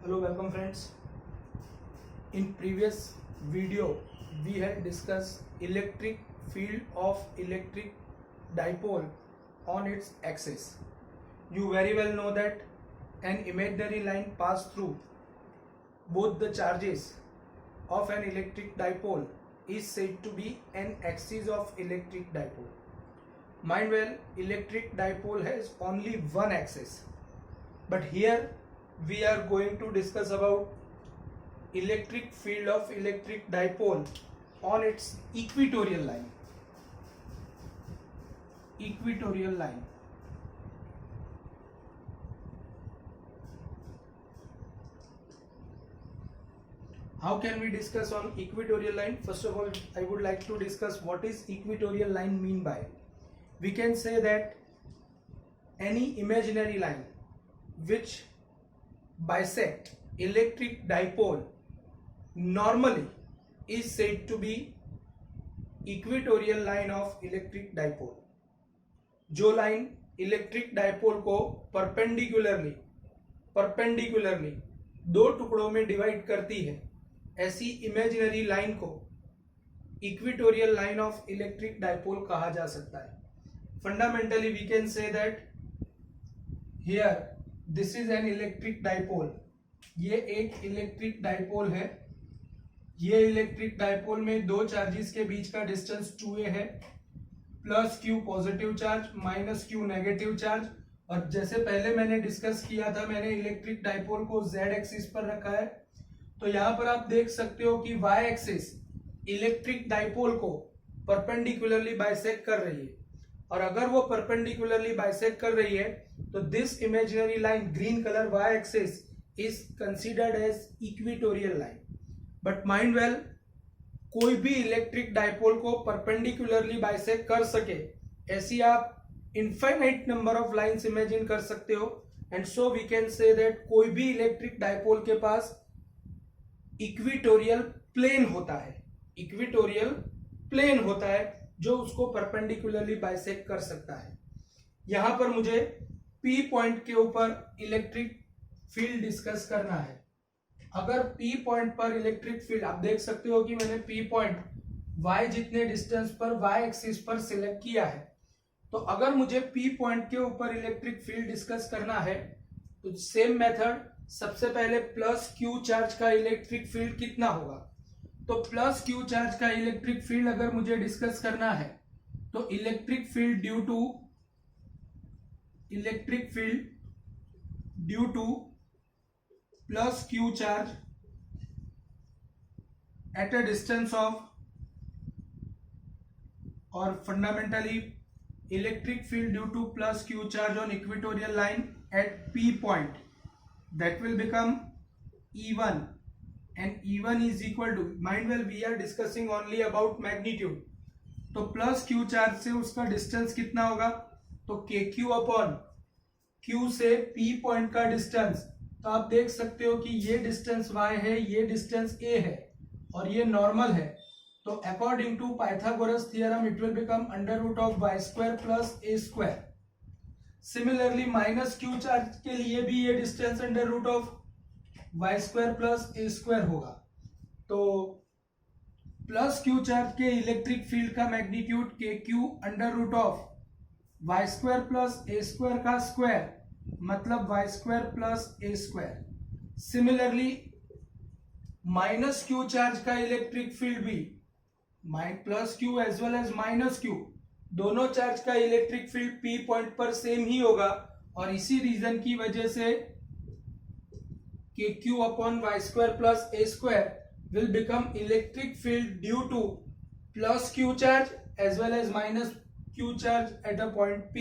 Hello, welcome friends. In previous video we had discussed electric field of electric dipole on its axis. You very well know that an imaginary line pass through both the charges of an electric dipole is said to be an axis of electric dipole. Mind well, electric dipole has only one axis, but here we are going to discuss about electric field of electric dipole on its equatorial line. Equatorial line. How can we discuss on equatorial line? First of all, I would like to discuss what is equatorial line mean by. We can say that any imaginary line which bisect electric dipole normally is said to be equatorial line of electric dipole. जो line electric dipole को perpendicularly दो टुकड़ों में divide करती है, ऐसी imaginary line को equatorial line of electric dipole कहा जा सकता है. Fundamentally we can say that here this is an electric dipole. ये एक इलेक्ट्रिक डाइपोल है. ये इलेक्ट्रिक डाइपोल में दो चार्जेस के बीच का डिस्टेंस 2a है. Plus q positive charge, minus q negative charge. और जैसे पहले मैंने डिस्कस किया था, मैंने इलेक्ट्रिक डाइपोल को z एक्सिस पर रखा है. तो यहाँ पर आप देख सकते हो कि y एक्सिस इलेक्ट्रिक डाइपोल को परपेंडिकुलरली बाइसेक्ट कर रही है. और अगर वो परपेंडिकुलरली बाइसेक्ट कर रही है तो this imaginary line green colour y axis is considered as equatorial line. But mind well, कोई भी इलेक्ट्रिक डाइपोल को परपेंडिकुलरली बाइसेक्ट कर सके ऐसी आप infinite number of lines imagine कर सकते हो. And so we can say that कोई भी इलेक्ट्रिक डाइपोल के पास इक्वेटोरियल प्लेन होता है. इक्वेटोरियल प्लेन होता है जो उसको परपेंडिकुलरली बाइसेक्ट कर सकता है. यहां पर मुझे P पॉइंट के ऊपर इलेक्ट्रिक फील्ड डिस्कस करना है. अगर P पॉइंट पर इलेक्ट्रिक फील्ड, आप देख सकते हो कि मैंने P पॉइंट y जितने डिस्टेंस पर y एक्सिस पर सिलेक्ट किया है. तो अगर मुझे P पॉइंट के ऊपर इलेक्ट्रिक फील्ड डिस्कस करना है तो सेम मेथड, सबसे पहले प्लस q चार्ज का इलेक्ट्रिक फील्ड कितना होगा. तो प्लस q चार्ज का इलेक्ट्रिक फील्ड अगर मुझे डिस्कस करना है तो electric field due to plus q charge at a distance of, or fundamentally electric field due to plus q charge on equatorial line at P point, that will become E1, and E1 is equal to, mind well we are discussing only about magnitude. तो plus q charge से उसका distance कितना होगा, तो kq upon q से P point का distance. तो आप देख सकते हो कि ये डिस्टेंस y है, ये डिस्टेंस a है और ये नॉर्मल है. तो according to Pythagoras theorem it will become under root of y square plus a square. Similarly minus q charge के लिए भी ये distance under root of y square plus a square होगा. तो प्लस q चार्ज के electric field का magnitude kq under root of y square plus a square का square, मतलब y square plus a square. Similarly minus q charge का electric field भी plus q as well as minus q, दोनों charge का electric field P point पर same ही होगा. और इसी रीजन की वजह से kq upon y square plus a square will become electric field due to plus q charge as well as minus q charge at a point P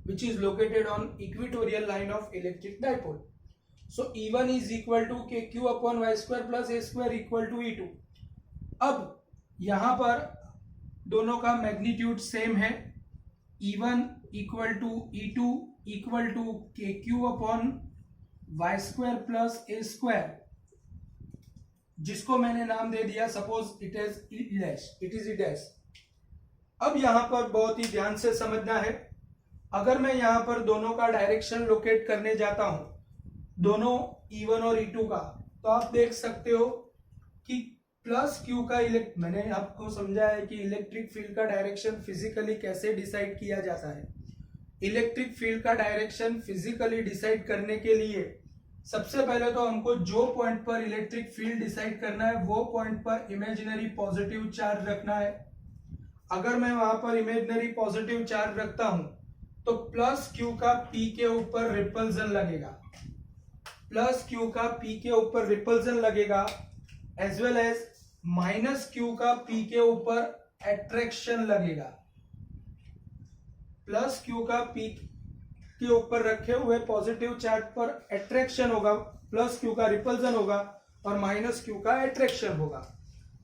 which is located on equatorial line of electric dipole. So E1 is equal to kq upon y square plus a square equal to E2. अब यहां पर दोनों का magnitude same है. E1 equal to E2 equal to kq upon y square plus a square, जिसको मैंने नाम दे दिया suppose it is E dash. अब यहां पर बहुत ही ध्यान से समझना है. अगर मैं यहां पर दोनों का डायरेक्शन लोकेट करने जाता हूं दोनों E1 और E2 का, तो आप देख सकते हो कि प्लस क्यू का मैंने आपको समझा है कि इलेक्ट्रिक फील्ड का डायरेक्शन फिजिकली कैसे डिसाइड किया जाता है। इलेक्ट्रिक फील्ड का डायरेक्शन फिजिकली डिसाइड करने के लिए सबसे पहले तो हमको जो पॉइंट पर इलेक्ट्रिक फील्ड डिसाइड करना है वो पॉइंट पर इमेजिनरी पॉजिटिव चार्ज रखना है। अगर मैं वहां पर इमेजिनरी पॉजिटिव चार्ज रखता हूं तो प्लस क्यू का पी के ऊपर रिपल्जन लगेगा, प्लस क्यू का पी के ऊपर रिपल्जन लगेगा, as well as minus q का पी के ऊपर एट्रैक्शन लगेगा। प्लस क्यू का पी के ऊपर रखे हुए पॉजिटिव चार्ज पर एट्रैक्शन होगा, प्लस क्यू का रिपल्जन होगा और माइनस क्यू का एट्रैक्शन होगा।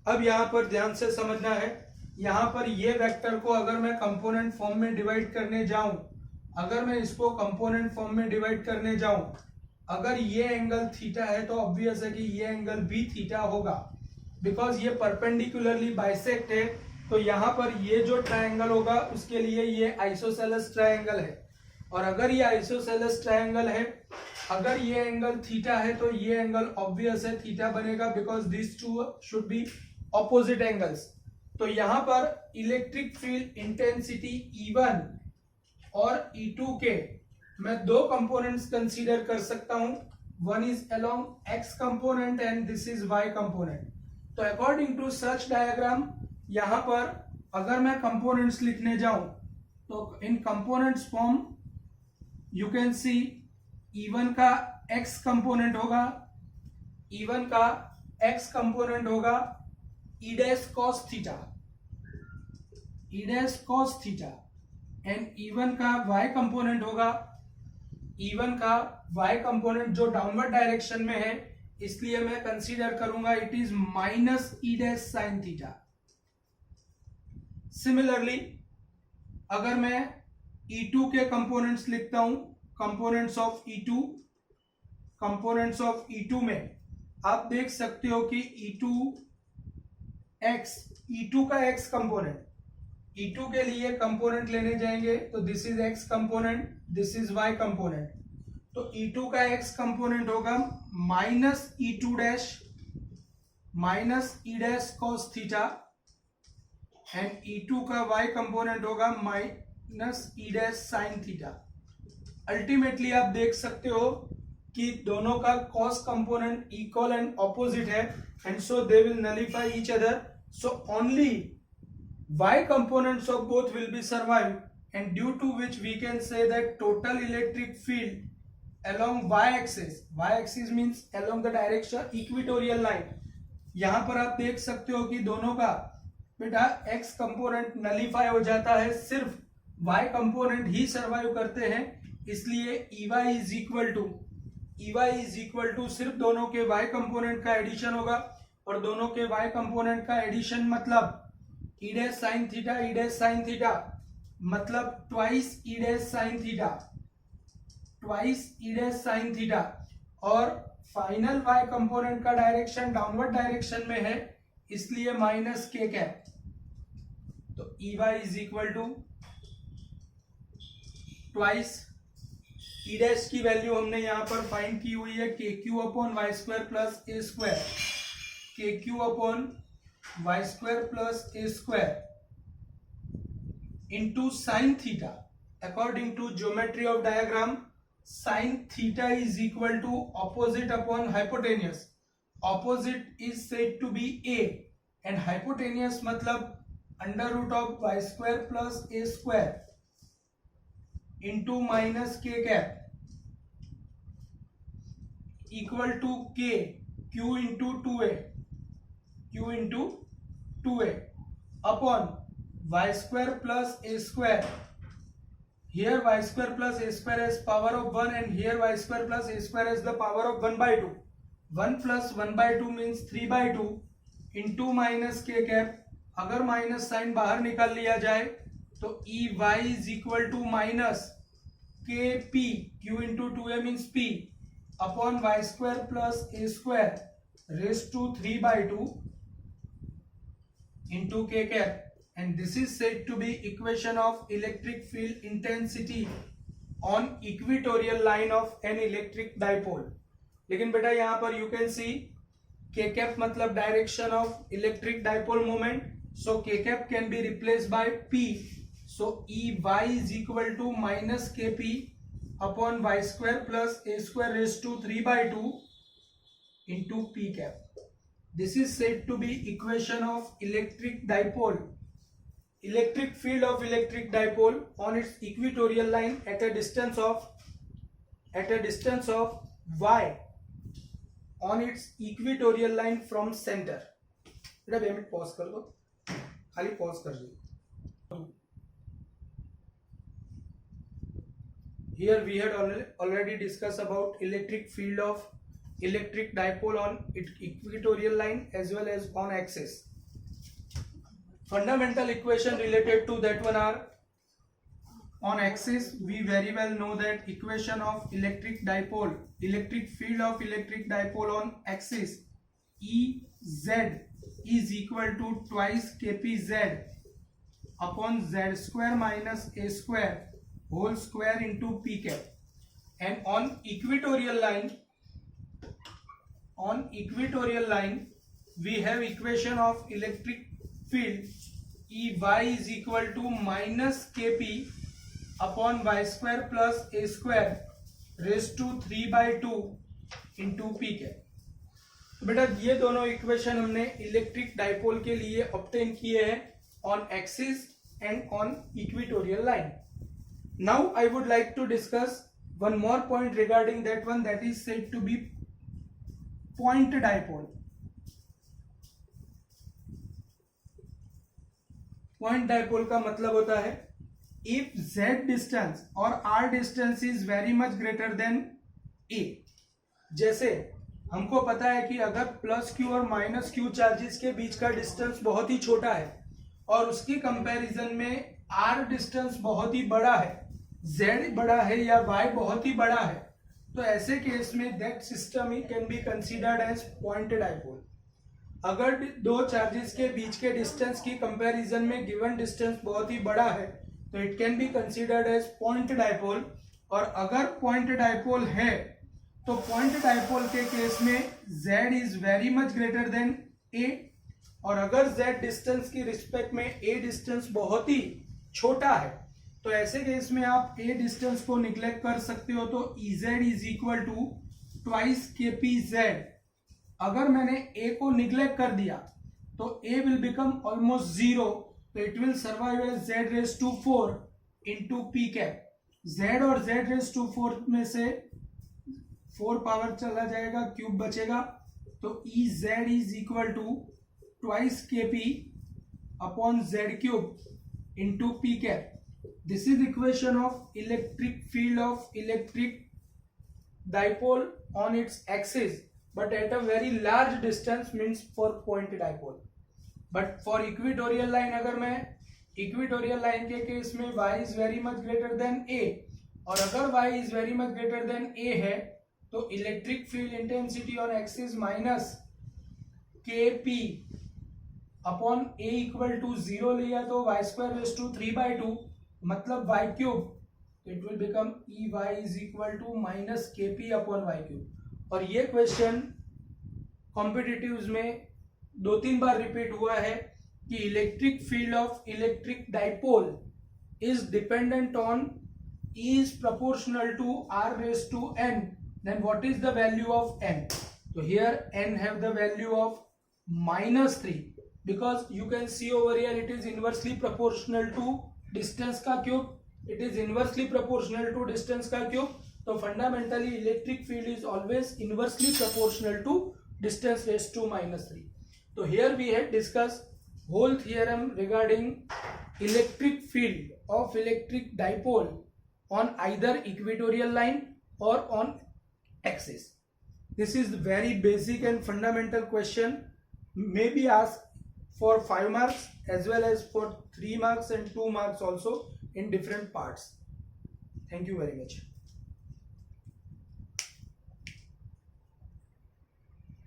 अब यहां पर ध्यान से समझना है, यहां पर ये वेक्टर को अगर मैं कंपोनेंट फॉर्म में डिवाइड करने जाऊं, अगर मैं इसको कंपोनेंट फॉर्म में डिवाइड करने जाऊं, अगर ये एंगल थीटा है तो ऑब्वियस है कि ये एंगल भी थीटा होगा, बिकॉज ये परपेंडिकुलरली बाइसेक्ट है। तो यहां पर ये जो ट्रायंगल होगा उसके लिए ये आइसोसेलेस ट्रायंगल है, और अगर ये आइसोसेलेस ट्रायंगल है, अगर ये एंगल थीटा है तो ये एंगल ऑब्वियस है थीटा बनेगा, because this two should be opposite angles. तो यहां पर इलेक्ट्रिक फील्ड इंटेंसिटी E1 और E2 के मैं दो कंपोनेंट्स कंसीडर कर सकता हूं, one is along x component and this is y component. तो अकॉर्डिंग टू सच डायग्राम यहां पर अगर मैं कंपोनेंट्स लिखने जाऊं तो इन components form you can see E1 का x कंपोनेंट होगा, E1 का x कंपोनेंट होगा E dash cos theta, E dash cos theta, and E1 का y कंपोनेंट होगा, E1 का y कंपोनेंट जो डाउनवर्ड डायरेक्शन में है, इसलिए मैं कंसीडर करूंगा it is minus E dash sine theta. Similarly अगर मैं E2 के कंपोनेंट्स लिखता हूं, components of E2, components of E2 में आप देख सकते हो कि E2 का x कंपोनेंट, E2 के लिए कंपोनेंट लेने जाएंगे तो this is x component, this is y component. तो E2 का x कंपोनेंट होगा minus E2 dash minus E dash cos theta, and E2 का y कंपोनेंट होगा minus E dash sine theta. Ultimately आप देख सकते हो कि दोनों का cos component equal and opposite है, and so they will nullify each other, so only y components of both will be survive, and due to which we can say that total electric field along y-axis means along the direction equatorial line। यहां पर आप देख सकते हो कि दोनों का बेटा x कंपोनेंट नलिफाई हो जाता है, सिर्फ y कंपोनेंट ही सर्वाइव करते हैं, इसलिए EY इज इक्वल टू सिर्फ दोनों के y कंपोनेंट का एडिशन होगा, और दोनों के y कंपोनेंट का एडिशन मतलब E डैश साइन थीटा मतलब twice E dash sine theta, और फाइनल y कंपोनेंट का डायरेक्शन डाउनवर्ड डायरेक्शन में है, इसलिए माइनस k कैप। तो EY is equal to twice E dash की वैल्यू हमने यहां पर फाइंड की हुई है KQ upon y square plus a square, KQ upon y square plus a square into sine theta. According to geometry of diagram sine theta is equal to opposite upon hypotenuse. Opposite is said to be a and hypotenuse मतलब under root of y square plus a square into minus k cap equal to k q into 2a upon y square plus a square. Here y square plus a square has power of 1 and here y square plus a square has the power of 1 by 2. 1 plus 1 by 2 means 3 by 2 into minus k cap। अगर minus sign बाहर निकाल लिया जाए तो EY is equal to minus KP, Q into 2a means P upon y square plus a square raised to 3 by 2 into k cap, and this is said to be equation of electric field intensity on equatorial line of an electric dipole। लेकिन बेटा यहाँ पर you can C k cap मतलब direction of electric dipole moment, so k cap can be replace by p, so E y is equal to minus k p upon y square plus a square raise to 3/2 into p cap. This is said to be equation of electric dipole, electric field of electric dipole on its equatorial line at a distance of y on its equatorial line from center. बेटा 2 minute pause कर दो, खाली pause कर दो. Here we had already discussed about electric field of electric dipole on equatorial line as well as on axis. Fundamental equation related to that one are, on axis we very well know that equation of electric dipole, electric field of electric dipole on axis Ez is equal to twice kpz upon z square minus a square whole square into p cap. And on equatorial line we have equation of electric field Ey is equal to minus kp upon y square plus a square raised to 3/2 into p cap. तो बेटा ये दोनों equation हमने electric dipole के लिए obtain किए हैं on axis and on equatorial line. Now I would like to discuss one more point regarding that one, that is said to be point dipole. Point dipole का मतलब होता है if z distance or r distance is very much greater than a. जैसे हमको पता है कि अगर प्लस क्यू और माइनस क्यू चार्जेस के बीच का डिस्टेंस बहुत ही छोटा है और उसके कंपैरिजन में r डिस्टेंस बहुत ही बड़ा है, z बड़ा है या y बहुत ही बड़ा है, तो ऐसे केस में दैट सिस्टम ही can be considered as point dipole. अगर दो चार्जेस के बीच के डिस्टेंस की कंपैरिजन में गिवन डिस्टेंस बहुत ही बड़ा है तो it can be considered as point dipole. और अगर पॉइंट डाइपोल है तो पॉइंट डाइपोल के केस में z is very much greater than a, और अगर z डिस्टेंस की रिस्पेक्ट में a डिस्टेंस बहुत ही छोटा है तो ऐसे केस में आप a डिस्टेंस को निग्लेक्ट कर सकते हो. तो Ez is equal to twice kpz. अगर मैंने a को निग्लेक्ट कर दिया तो a विल बिकम ऑलमोस्ट 0, तो it will survive as z raise to 4 into P cap. z और z रेज टू 4 में से 4 पावर चला जाएगा, क्यूब बचेगा, तो Ez is equal to twice kp upon z cube into P cap. This is equation of electric field of electric dipole on its axis, but at a very large distance, means for point dipole. But for equatorial line, अगर मैं equatorial line के case में y is very much greater than a, और अगर y is very much greater than a है तो electric field intensity on axis minus kp upon a equal to 0 लिया तो y square raised to 3/2 मतलब y cube, it will become Ey is equal to minus kp upon y cube. और ये question competitives में 2-3 बार repeat हुआ है कि electric field of electric dipole is dependent on E is proportional to r raised to n, then what is the value of n? So here n have the value of -3 because you can see over here it is inversely proportional to distance का cube, it is inversely proportional to distance का cube. So fundamentally electric field is always inversely proportional to distance raised to -3. So here we had discussed whole theorem regarding electric field of electric dipole on either equatorial line or on axis. This is very basic and fundamental question, may be asked for 5 marks as well as for 3 marks and 2 marks also in different parts. Thank you very much.